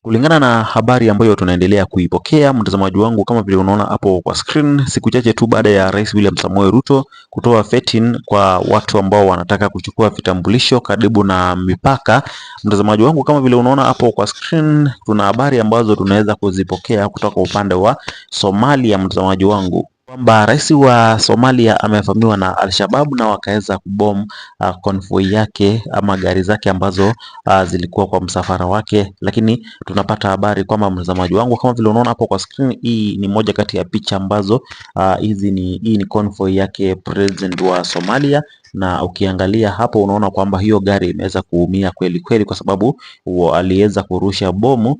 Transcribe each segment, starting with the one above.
Kulingana na habari ambayo tunaendelea kuipokea, mtazamaji wangu, kama vile unaona hapo kwa screen, siku chache tu baada ya Rais William Samoei Ruto kutoa vetting kwa watu ambao wanataka kuchukua vitambulisho karibu na mipaka. Mtazamaji wangu, kama vile unaona hapo kwa screen, tuna habari ambazo tunaweza kuzipokea kutoka upande wa Somalia, mtazamaji wangu, kwamba rais wa Somalia amevamiwa na Al-Shabaab na wakaweza kubom convoy yake ama gari zake ambazo zilikuwa kwa msafara wake. Lakini tunapata habari kwamba, mtazamaji wangu, kama vile unaona hapo kwa screen, hii ni moja kati ya picha ambazo hii ni convoy yake president wa Somalia, na ukiangalia hapo unaona kwamba hiyo gari imeweza kuumia kweli kweli, kwa sababu aliweza kurusha bomu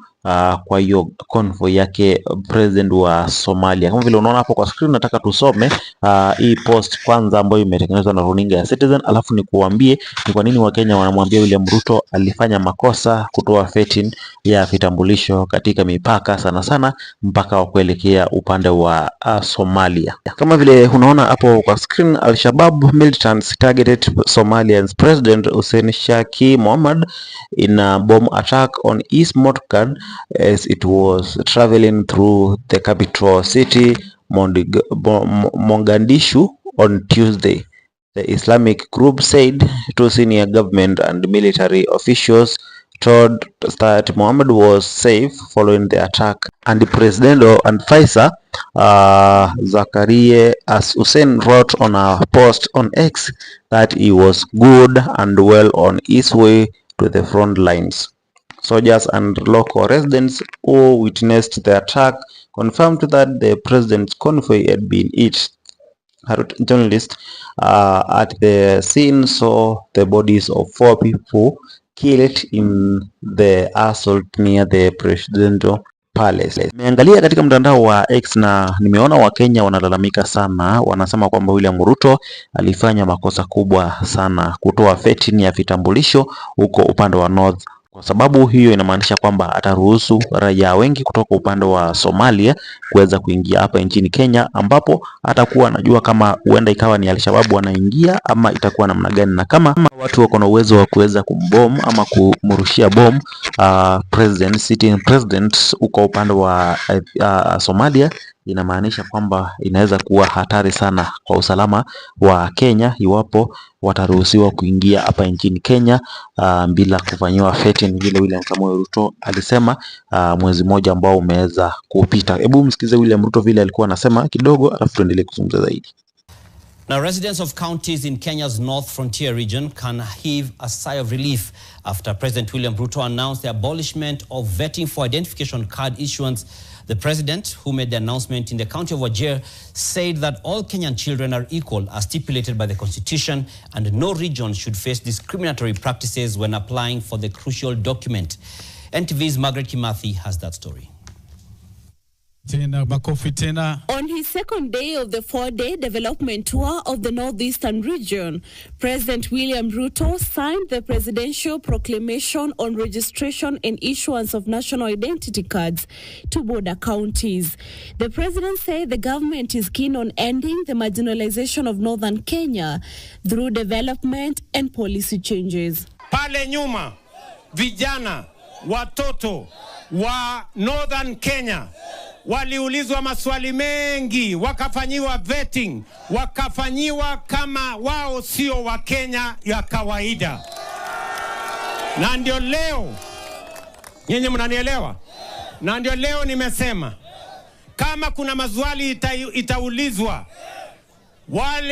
kwa hiyo convoy yake president wa Somalia. Kama vile unaona hapo kwa screen, nataka tusome hii post kwanza ambayo imetengenezwa na runinga ya Citizen, alafu nikuambie ni kwa nini Wakenya wanamwambia William Ruto alifanya makosa kutoa vetting ya vitambulisho katika mipaka, sana sana mpaka wa kuelekea upande wa Somalia. Kama vile unaona hapo kwa screen, Al-Shabaab militants targeted Somalia's President Hussein Sheikh Mohammed in a bomb attack on his motorcar as it was traveling through the capital city Mogadishu on Tuesday. The Islamic group said two senior government and military officials told that Mohammed was safe following the attack, and the president and Faisal Zakaria as Hussein wrote on a post on X that he was good and well on his way to the front lines. Soldiers and local residents who witnessed the attack confirmed that the president's convoy had been hit. Journalists at the scene saw the bodies of 4 people killed in the assault near the presidential palace. Nimeangalia katika mtandao wa X na nimeona Wakenya wanalalamika sana, wanasema kwamba William Ruto alifanya makosa kubwa sana kutoa vetting ya vitambulisho huko upande wa North, kwa sababu hiyo inamaanisha kwamba ataruhusu raia wengi kutoka upande wa Somalia kuweza kuingia hapa nchini Kenya, ambapo atakuwa anajua kama huenda ikawa ni Al-Shabaab wanaingia ama itakuwa namna gani, na kama watu wako na uwezo wa kuweza kumbom ama kumrushia bom sitting president uko upande wa Somalia, inamaanisha kwamba inaweza kuwa hatari sana kwa usalama wa Kenya iwapo wataruhusiwa kuingia hapa nchini Kenya bila kufanyiwa vetting vile William Samoei Ruto alisema mwezi mmoja ambao umeweza kupita. Hebu msikize William Ruto vile alikuwa anasema kidogo, alafu tuendelee kuzungumza zaidi. Now, residents of counties in Kenya's North Frontier region can heave a sigh of relief after President William Ruto announced the abolishment of vetting for identification card issuance. The president, who made the announcement in the county of Wajir, said that all Kenyan children are equal as stipulated by the constitution, and no region should face discriminatory practices when applying for the crucial document. NTV's Margaret Kimathi has that story. On his second day of the 4-day development tour of the northeastern region, President William Ruto signed the presidential proclamation on registration and issuance of national identity cards to border counties. The president said the government is keen on ending the marginalization of northern Kenya through development and policy changes. Pale nyuma, vijana, watoto wa northern Kenya waliulizwa maswali mengi, wakafanyiwa vetting, wakafanyiwa kama wao sio wa Kenya ya kawaida. Na ndio leo, nyinyi mnanielewa? Na ndio leo nimesema kama kuna maswali itaulizwa,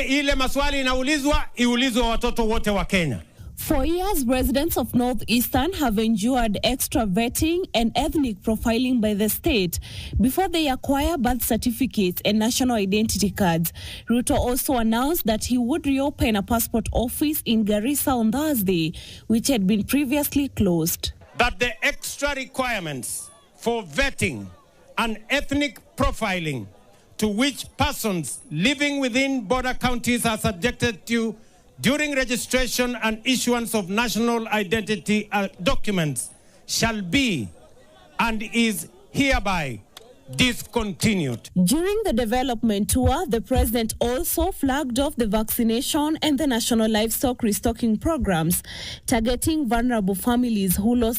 ile maswali inaulizwa iulizwe watoto wote wa Kenya. For years, residents of Northeastern have endured extra vetting and ethnic profiling by the state before they acquire birth certificates and national identity cards. Ruto also announced that he would reopen a passport office in Garissa on Thursday, which had been previously closed. That the extra requirements for vetting and ethnic profiling to which persons living within border counties are subjected to during registration and issuance of national identity documents shall be and is hereby discontinued. During the development tour, the president also flagged off the vaccination and the national livestock restocking programs targeting vulnerable families who lost